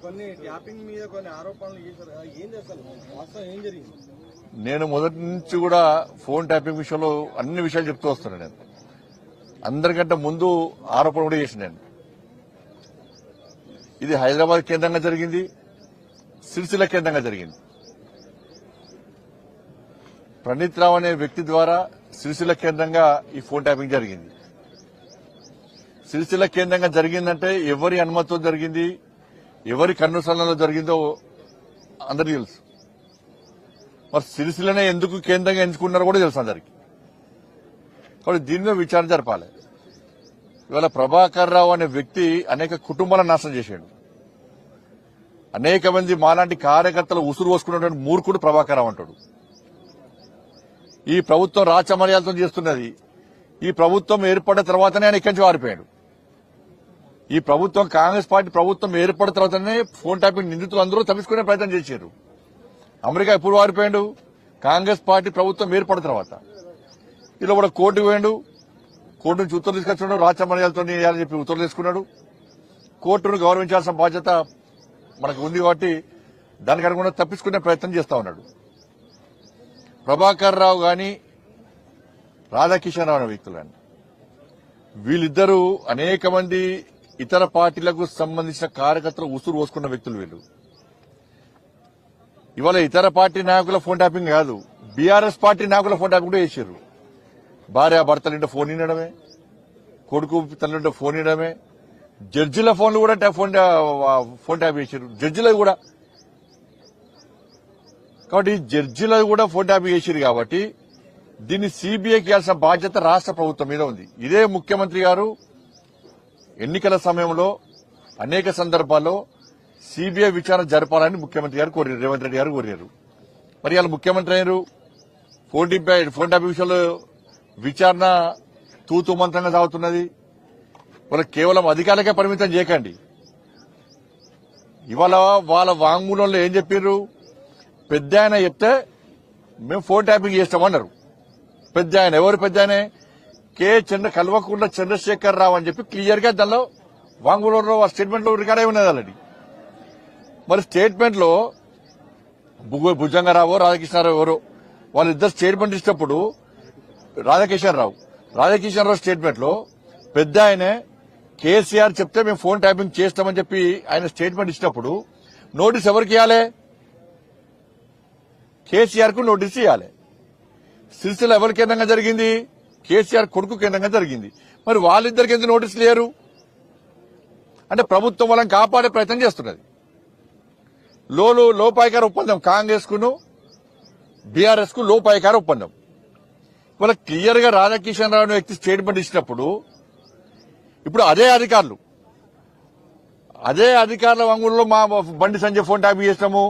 కొన్ని ట్యాపింగ్ మీద కొన్ని ఆరోపణలు చేశారు కదా, ఏం చేస్తారు వాస్తవం ఏం జరిగింది? నేను మొదటి నుంచి కూడా ఫోన్ ట్యాపింగ్ విషయంలో అన్ని విషయాలు చెప్తూ వస్తున్నాను. నేను అందరికంటే ముందు ఆరోపణ కూడా చేసిన నేను. ఇది హైదరాబాద్ కేంద్రంగా జరిగింది, సిరిసిల్ల కేంద్రంగా జరిగింది. ప్రణీత్ రావు అనే వ్యక్తి ద్వారా సిరిసిల్ల కేంద్రంగా ఈ ఫోన్ ట్యాపింగ్ జరిగింది. సిరిసిల్ల కేంద్రంగా జరిగిందంటే ఎవరి అనుమతితో జరిగింది, ఎవరి కన్నుసరణలో జరిగిందో అందరికీ తెలుసు. మరి సిరిసిల్లనే ఎందుకు కేంద్రంగా ఎంచుకున్నారో కూడా తెలుసు అందరికి. కాబట్టి దీని మీద విచారణ జరపాలి. ఇవాళ ప్రభాకర్ రావు అనే వ్యక్తి అనేక కుటుంబాలను నాశనం చేశాడు. అనేక మంది మాలాంటి కార్యకర్తలు ఉసురు పోసుకున్నటువంటి మూర్ఖుడు ప్రభాకర్ రావు అంటాడు. ఈ ప్రభుత్వం రాచమర్యాదతో చేస్తున్నది. ఈ ప్రభుత్వం ఏర్పడిన తర్వాతనే ఆయన ఇక్కడి నుంచి వారిపోయాడు. ఈ ప్రభుత్వం కాంగ్రెస్ పార్టీ ప్రభుత్వం ఏర్పడిన తర్వాతనే ఫోన్ ట్యాపింగ్ నిందితులు అందరూ తప్పించుకునే ప్రయత్నం చేశారు. అమెరికా ఎప్పుడు వారిపోయాడు? కాంగ్రెస్ పార్టీ ప్రభుత్వం ఏర్పడిన తర్వాత. ఇలా కూడా కోర్టుకు పోయాడు. కోర్టు నుంచి ఉత్తర్వులు తీసుకొచ్చున్నాడు. రాచమర్యాదతో అని చెప్పి ఉత్తర్వులు తీసుకున్నాడు. కోర్టును గౌరవించాల్సిన బాధ్యత మనకు ఉంది కాబట్టి దానికి అనుగుణంగా తప్పించుకునే ప్రయత్నం చేస్తా ఉన్నాడు. ప్రభాకర్ రావు గాని రాధాకిషన్ రావు అనే వ్యక్తులు కానీ వీళ్ళిద్దరూ అనేక మంది ఇతర పార్టీలకు సంబంధించిన కార్యకర్తలు ఉసురు పోసుకున్న వ్యక్తులు వీళ్ళు. ఇవాళ ఇతర పార్టీ నాయకుల ఫోన్ ట్యాపింగ్ కాదు, బీఆర్ఎస్ పార్టీ నాయకుల ఫోన్ ట్యాపింగ్ కూడా చేశారు. భార్య భర్తలుంటే ఫోన్ వినడమే, కొడుకు తల్లింటే ఫోన్ వినడమే, జడ్జిల ఫోన్లు కూడా ఫోన్ ట్యాప్ చేశారు. జడ్జిలకు కూడా కాబట్టి జడ్జిలకు కూడా ఫోన్ ట్యాప్ చేశారు. కాబట్టి దీన్ని సీబీఐకి ఇవ్వాల్సిన బాధ్యత రాష్ట్ర ప్రభుత్వం మీద ఉంది. ఇదే ముఖ్యమంత్రి గారు ఎన్నికల సమయంలో అనేక సందర్భాల్లో సీబీఐ విచారణ జరపాలని ముఖ్యమంత్రి గారు కోరారు, రేవంత్ రెడ్డి గారు కోరారు. మరి వాళ్ళు ముఖ్యమంత్రి అయ్యారు. ఫోన్ ట్యాపింగ్ విషయంలో విచారణ తూతూ మంత్రంగా సాగుతున్నది. వాళ్ళకి కేవలం అధికారులకే పరిమితం చేయకండి. ఇవాళ వాళ్ళ వాంగ్మూలంలో ఏం చెప్పారు? పెద్ద ఆయన చెప్తే మేము ఫోన్ ట్యాపింగ్ చేస్తామన్నారు. పెద్ద ఆయన ఎవరు? పెద్ద ఆయన కల్వకుంట్ల చంద్రశేఖర్ రావు అని చెప్పి క్లియర్ గా దానిలో వాంగ్మూలంలో స్టేట్మెంట్ లో రికార్డ్ అయి ఉన్నది ఆల్రెడీ. మరి స్టేట్మెంట్ లో భుజంగరావు రాధాకృష్ణారావు ఎవరో వాళ్ళిద్దరు స్టేట్మెంట్ ఇచ్చినప్పుడు రాధాకిషన్ రావు స్టేట్మెంట్ లో పెద్ద ఆయనే కేసీఆర్ చెప్తే మేము ఫోన్ ట్యాపింగ్ చేస్తామని చెప్పి ఆయన స్టేట్మెంట్ ఇచ్చినప్పుడు నోటీస్ ఎవరికి ఇవ్వాలి? కేసీఆర్ కు నోటీస్ ఇవ్వాలి. సిరిసిల్ల ఎవరి కేంద్రంగా జరిగింది? కేసీఆర్ కొడుకు కేంద్రంగా జరిగింది. మరి వాళ్ళిద్దరికి ఎందుకు నోటీసులు లేరు? అంటే ప్రభుత్వం వాళ్ళని కాపాడే ప్రయత్నం చేస్తున్నది. లోపాయికార ఒప్పందం, కాంగ్రెస్ కును బీఆర్ఎస్ కు లోపాయికార ఒప్పందం. ఇవాళ క్లియర్ గా రాధాకిషన్ రావు వ్యక్తి స్టేట్మెంట్ ఇచ్చినప్పుడు ఇప్పుడు అదే అధికారుల వంగుల్లో మా బండి సంజయ్ ఫోన్ ట్యాపింగ్ చేసినాము,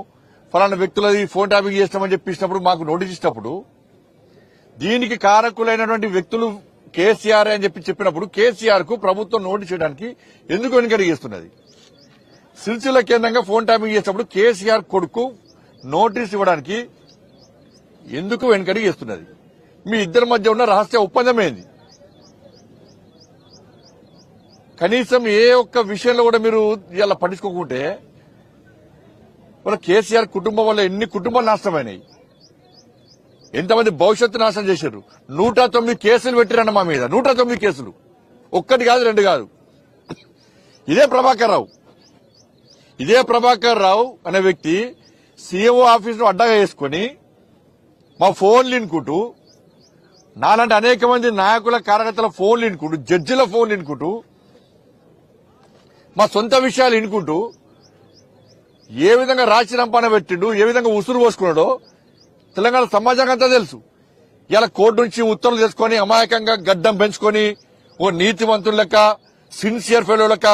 ఫలానా వ్యక్తులది ఫోన్ ట్యాపింగ్ చేస్తామని చెప్పినప్పుడు మాకు నోటీస్ ఇచ్చినప్పుడు దీనికి కారకులైనటువంటి వ్యక్తులు కేసీఆర్ అని చెప్పినప్పుడు కేసీఆర్ కు ప్రభుత్వం నోటీస్ చేయడానికి ఎందుకు వెనుకడుగు చేస్తున్నది? సిరిసిల్ల కేంద్రంగా ఫోన్ ట్యాపింగ్ చేసినప్పుడు కేసీఆర్ కొడుకు నోటీస్ ఇవ్వడానికి ఎందుకు వెనుకడుగు చేస్తున్నది? మీ ఇద్దరి మధ్య ఉన్న రహస్య ఒప్పందం ఏంది? కనీసం ఏ ఒక్క విషయంలో కూడా మీరు ఇలా పట్టించుకోకుంటే వాళ్ళ కేసీఆర్ కుటుంబం వల్ల ఎన్ని కుటుంబాలు నాశనమైనాయి, ఎంతమంది భవిష్యత్తు నాశనం చేశారు. 109 కేసులు పెట్టిరన్న మా మీద. 109 కేసులు, ఒక్కటి కాదు రెండు కాదు. ఇదే ప్రభాకర్ రావు అనే వ్యక్తి సీఎంఓ ఆఫీస్ ను అడ్డగా వేసుకుని మా ఫోన్లు వినుకుంటూ, నాలాంటి అనేక మంది నాయకుల కార్యకర్తల ఫోన్లు వినుకుంటూ, జడ్జిల ఫోన్లు వినుకుంటూ, మా సొంత విషయాలు వినుకుంటూ ఏ విధంగా రాచిరంపాన పెట్టిండు, ఏ విధంగా ఉసురు పోసుకున్నాడో తెలంగాణ సమాజానికి అంతా తెలుసు. ఇలా కోర్టు నుంచి ఉత్తర్వులు చేసుకుని అమాయకంగా గడ్డం పెంచుకొని ఓ నీతివంతుల లెక్క, సిన్సియర్ ఫెలో లెక్క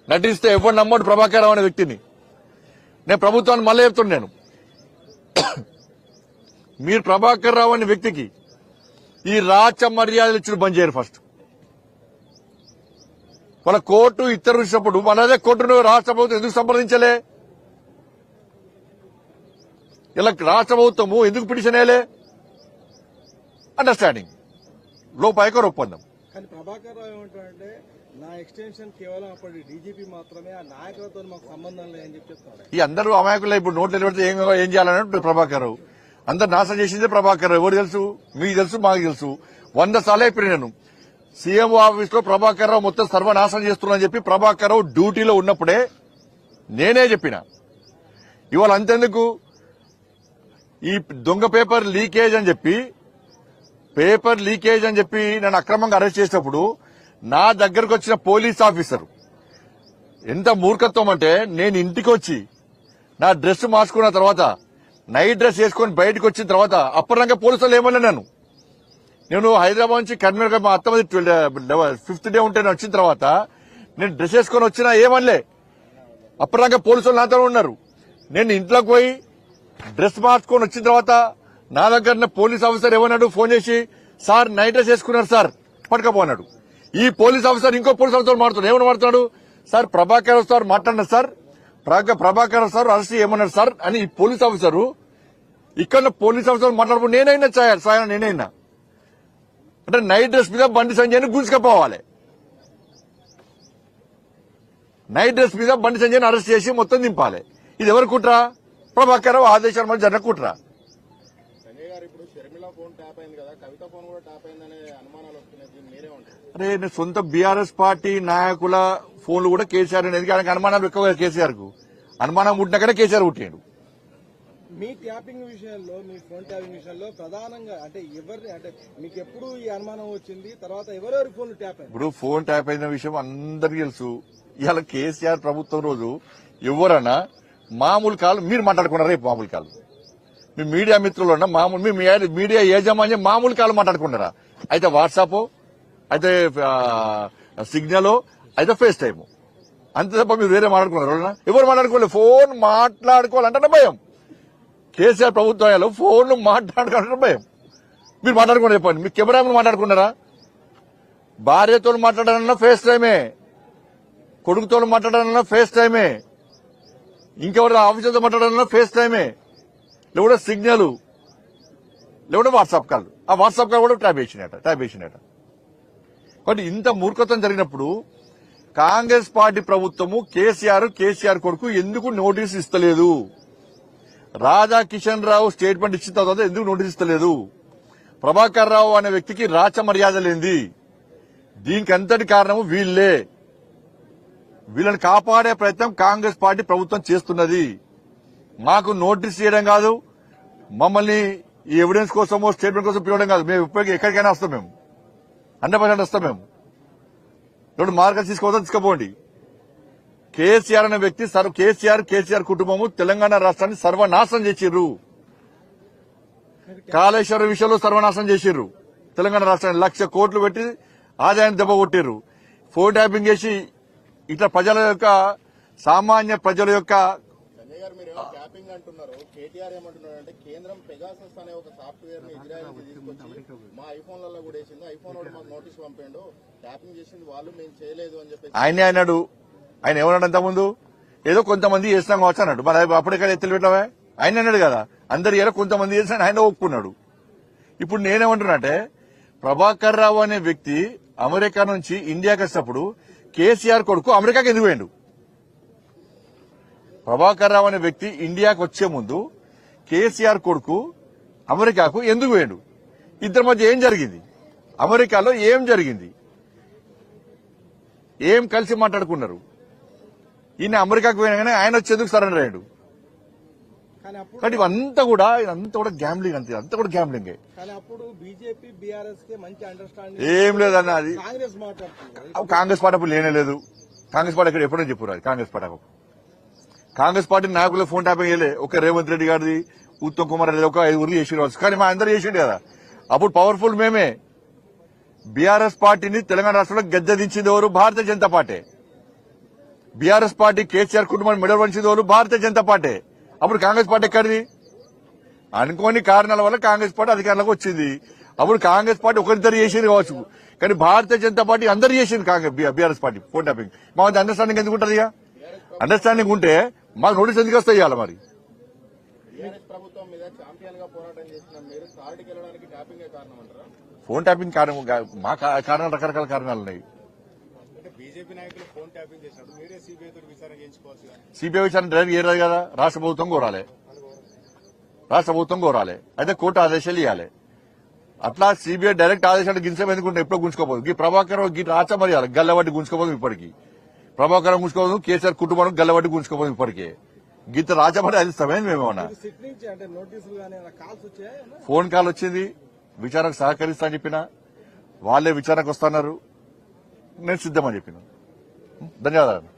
నటిస్తే ఎవరు నమ్మడు ప్రభాకర్ రావు అనే వ్యక్తిని. నేను ప్రభుత్వాన్ని మళ్ళీ చెప్తున్నాను, మీరు ప్రభాకర్ రావు అనే వ్యక్తికి ఈ రాచ మర్యాదలు ఇచ్చిన బంద్ చేయరు. ఫస్ట్ వాళ్ళ కోర్టు ఇతరులు ఇచ్చినప్పుడు మనదే కోర్టును రాష్ట్ర ప్రభుత్వం ఎందుకు సంప్రదించలే? ఇలా రాష్ట్ర ప్రభుత్వము ఎందుకు పిటిషన్ వేయలే? అండర్స్టాండింగ్, లోపాయికార ఒప్పందం. కానీ ప్రభాకర్ రావు ఏమంటాడంటే నా ఎక్స్టెన్షన్ కేవలం అప్పటి డీజీపీ మాత్రమే, ఆ నాయకులతో మాకు సంబంధం లేదని చెప్పి చెప్తాడు. ఈ అందరూ అమాయకులు ఇప్పుడు నోట్లు నిలబడితే ఏం చేయాలని ప్రభాకర్ రావు. అందరు నాశనం చేసిందే ప్రభాకర్ రావు. ఎవరు తెలుసు? మీకు తెలుసు, మాకు తెలుసు. 100 సార్లు అయిపోయి నేను సీఎం ఆఫీస్ లో ప్రభాకర్ రావు మొత్తం సర్వనాశనం చేస్తున్నా చెప్పి ప్రభాకర్ రావు డ్యూటీలో ఉన్నప్పుడే నేనే చెప్పిన. ఇవాళ అంతెందుకు ఈ దొంగ పేపర్ లీకేజ్ అని చెప్పి నన్ను అక్రమంగా అరెస్ట్ చేసినప్పుడు నా దగ్గరకు వచ్చిన పోలీస్ ఆఫీసర్ ఎంత మూర్ఖత్వం అంటే, నేను ఇంటికి వచ్చి నా డ్రెస్ మార్చుకున్న తర్వాత నైట్ డ్రెస్ వేసుకుని బయటకు వచ్చిన తర్వాత అప్పటిదాకా పోలీసులు ఏమన్నా నేను హైదరాబాద్ నుంచి కర్నూలు మా అత్తమది 5th డే ఉంటే వచ్చిన తర్వాత నేను డ్రెస్ వేసుకొని వచ్చినా ఏమనలే. అప్పటిదాకా పోలీసులు నాతో ఉన్నారు. నేను ఇంట్లోకి పోయి డ్రెస్ మార్చుకొని వచ్చిన తర్వాత నా దగ్గర పోలీస్ ఆఫీసర్ ఏమన్నాడు, ఫోన్ చేసి సార్ నైట్ డ్రెస్ వేసుకున్నారు సార్ పట్టుకపోన్నాడు. ఈ పోలీస్ ఆఫీసర్ ఇంకో పోలీస్ ఆఫీసర్ మాట్లాడుతున్నాడు. ఏమని మాట్లాడు, సార్ ప్రభాకర్ సార్ మాట్లాడినారు సార్, ప్రభాకర్ సార్ అరెస్ట్ ఏమన్నారు సార్ అని ఈ పోలీస్ ఆఫీసరు ఇక్కడ పోలీస్ ఆఫీసర్ మాట్లాడుతూ నేనైనా అంటే నైట్ డ్రెస్ మీద బండి సంజయ్ని గుంజుకపోవాలి. నైట్ డ్రెస్ మీద బండి సంజయ్ని అరెస్ట్ చేసి మొత్తం దింపాలి. ఇది ఎవరు కుట్ర? ప్రభాకర్ రావు ఆదేశాల మధ్య జరిగిన కుట్ర. సంజయ్ గారు ఇప్పుడు షర్మిల ఫోన్ ట్యాప్ అయింది కదా, కవిత ఫోన్ కూడా ట్యాప్ అయిందనే అనుమానాలు వస్తున్నాయి. మీరే ఉంటారు. అరే నేను సొంత బీఆర్ఎస్ పార్టీ నాయకుల ఫోన్లు కూడా కేసీఆర్ అనేది ఆయనకు అనుమానాలు ఎక్కువ. కేసీఆర్ కు అనుమానం పుట్టినాకనే కేసీఆర్ పుట్టాడు. మీ ట్యాపింగ్ విషయంలో, మీ ఫోన్ ట్యాపింగ్ విషయంలో ప్రధానంగా అంటే ఎవరిని, అంటే మీకు ఎప్పుడు ఈ అనుమానం వచ్చింది, తర్వాత ఎవరెవరి ఫోన్ ట్యాప్ అయింది? ఇప్పుడు ఫోన్ ట్యాప్ అయిన విషయం అందరికీ తెలుసు. ఇవాళ కేసీఆర్ ప్రభుత్వం రోజు ఎవరన్నా మామూలు కాలు మీరు మాట్లాడుకున్నారా? రేపు మామూలు కాలు మీ మీడియా మిత్రులు ఉన్న మామూలు మీ మీడియా యాజమాన్యం మామూలు కాలు మాట్లాడుకున్నారా? అయితే వాట్సాప్, అయితే సిగ్నల్, అయితే ఫేస్ టైమ్, అంతే తప్ప మీరు వేరే మాట్లాడుకున్నారు? ఎవరు మాట్లాడుకోలేదు. ఫోన్ మాట్లాడుకోవాలంటే భయం. కేసీఆర్ ప్రభుత్వాలు ఫోన్ మాట్లాడుకోవాలంటే భయం. మీరు మాట్లాడుకుని చెప్పండి, మీ కెమెరా మాట్లాడుకున్నారా? భార్యతో మాట్లాడాలన్నా ఫేస్ టైమే, కొడుకుతో మాట్లాడాలన్నా ఫేస్ టైమే, ఇంకెవరైనా ఆఫీసర్తో మాట్లాడాలన్నా ఫేస్ టైమే, లేకుంటే సిగ్నల్, లేకుంటే వాట్సాప్ కాల్. ఆ వాట్సాప్ కాల్ కూడా ట్యాప్ చేసినట. కాబట్టి ఇంత మూర్ఖత్వం జరిగినప్పుడు కాంగ్రెస్ పార్టీ ప్రభుత్వము కేసీఆర్ కొడుకు ఎందుకు నోటీస్ ఇస్తలేదు? రాజా కిషన్ రావు స్టేట్మెంట్ ఇచ్చిన తర్వాత ఎందుకు నోటీస్ ఇస్తలేదు? ప్రభాకర్ రావు అనే వ్యక్తికి రాచ మర్యాద లేనిది. దీనికి అంతటి కారణము వీళ్లే. వీళ్ళని కాపాడే ప్రయత్నం కాంగ్రెస్ పార్టీ ప్రభుత్వం చేస్తున్నది. మాకు నోటీస్ చేయడం కాదు, మమ్మల్ని ఈ ఎవిడెన్స్ కోసమో స్టేట్మెంట్ కోసం పిలవడం కాదు. మేము ఇప్పటికీ ఎక్కడికైనా వస్తాం, మేము 100% వస్తాం. మేము రెండు మార్గం తీసుకుపోండి. కేసీఆర్ అనే వ్యక్తి కేసీఆర్ కుటుంబము తెలంగాణ రాష్ట్రాన్ని సర్వనాశనం చేసిర్రు. కాళేశ్వరం విషయంలో సర్వనాశనం చేసిర్రు. తెలంగాణ రాష్ట్రాన్ని 1,00,000 కోట్లు పెట్టి ఆదాయాన్ని దెబ్బ కొట్టిర్రు. ఫోన్ ట్యాపింగ్ చేసి ఇట్లా సామాన్య ప్రజల యొక్క సంజయ్ గారు మీరు ట్యాపింగ్ అంటున్నారు. కేటీఆర్ ఏమంటున్నారు అంటే కేంద్రం పెగాసస్ అనే ఒక సాఫ్ట్వేర్ ని ఇజ్రాయెల్ కి తీసుకొచ్చి మా ఐఫోన్లలో కూడా వేసింది, ఐఫోన్ కూడా మాకు నోటీస్ పంపాడు, ట్యాపింగ్ చేసింది వాళ్ళు, మేము చేయలేదు అని చెప్పి ఆయనే అన్నాడు. ఆయన ఏమన్నాడు అంతకుముందు? ఏదో కొంతమంది చేసినాం కావచ్చు అన్నాడు. మరి అప్పటికే ఎత్తులు పెట్టావే ఆయన అన్నాడు కదా, అందరు ఏదో కొంతమంది చేసిన ఆయన ఒప్పుకున్నాడు. ఇప్పుడు నేనేమంటున్నానంటే ప్రభాకర్ రావు అనే వ్యక్తి అమెరికా నుంచి ఇండియాకి వచ్చినప్పుడు కేసీఆర్ కొడుకు అమెరికాకి ఎందుకు పోయిండు? ప్రభాకర్ రావు అనే వ్యక్తి ఇండియాకి వచ్చే ముందు కేసీఆర్ కొడుకు అమెరికాకు ఎందుకు పోయిండు? ఇద్దరి మధ్య ఏం జరిగింది? అమెరికాలో ఏం జరిగింది? ఏం కలిసి మాట్లాడుకున్నారు? ఈయన అమెరికాకు పోయినా కానీ ఆయన వచ్చేందుకు సరెండర్ అయ్యాడు. కానీ ఇదంతా కూడా గ్యాంబ్లింగ్, అంతా కూడా గ్యాంబ్లింగే. ఏం లేదన్న, అది కాంగ్రెస్ పార్టీ అప్పుడు లేనే లేదు. కాంగ్రెస్ పార్టీ ఇక్కడ ఎప్పుడో చెప్పారు. అది కాంగ్రెస్ పార్టీ నాయకులు ఫోన్ ట్యాపింగ్ చేయలే. ఒక రేవంత్ రెడ్డి గారిది, ఉత్తమ్ కుమార్ రెడ్డి ఒక 5 చేసి, కానీ మా అందరూ చేసిండు కదా. అప్పుడు పవర్ఫుల్ మేమే. బీఆర్ఎస్ పార్టీని తెలంగాణ రాష్ట్రంలో గద్దెదించింది ఎవరు? Bharatiya Janata party. BRS party KCR కుటుంబాన్ని మెడల్ వంచింది ఎవరు? భారతీయ జనతా పార్టీ. అప్పుడు కాంగ్రెస్ పార్టీ ఎక్కడిది? అనుకోని కారణాల వల్ల కాంగ్రెస్ పార్టీ అధికారంలోకి వచ్చింది. అప్పుడు కాంగ్రెస్ పార్టీ ఒకరిద్దరు చేసింది కావచ్చు, కానీ భారతీయ జనతా పార్టీ అందరు చేసింది. BRS party phone tapping. మా అండర్స్టాండింగ్ ఎందుకు ఉంటుంది? అండర్స్టాండింగ్ ఉంటే మాకు నోటీస్ ఎందుకు వస్తాయి? ఇవ్వాలి మరి ఫోన్ ట్యాపింగ్ కారణం మా కారణాలు రకరకాల కారణాలు ఉన్నాయి. అంటే బీజేపీ నాయకులు ఫోన్ ట్యాపింగ్ చేసినప్పుడు మీరే సిబిఐ తోటి విచారణ చేయించుకోవచ్చు కదా. సిబిఐ విచారణ డైరెక్ట్ చేయలేదు కదా, రాష్ట్ర ప్రభుత్వం కోరాలి. అయితే కోర్టు ఆదేశాలు ఇవ్వాలి. అట్లా సిబిఐ డైరెక్ట్ ఆదేశాలు గింసేపు ఎందుకుంటే ఎప్పుడో గుంజుకోపోదు. ఈ ప్రభాకర్ గీత రాచ మరి గల్లబట్టి గుంజుకోపోదు. ఇప్పటికి ప్రభాకరం గుంజుకోపోదు, కేసీఆర్ కుటుంబం గల్లబట్టి గుంజుకోపోదు. ఇప్పటికే గీత రాచబడి అది ఇస్తామేంది మేమేమన్నా. సిట్ నుంచి అంటే నోటీసులు కానీ కాల్స్ వచ్చాయి. ఫోన్ కాల్ వచ్చింది, విచారణకు సహకరిస్తా అని చెప్పిన, వాళ్ళే విచారణకు వస్తున్నారు, నేను సిద్ధమని చెప్పిన. ధన్యవాదాలు.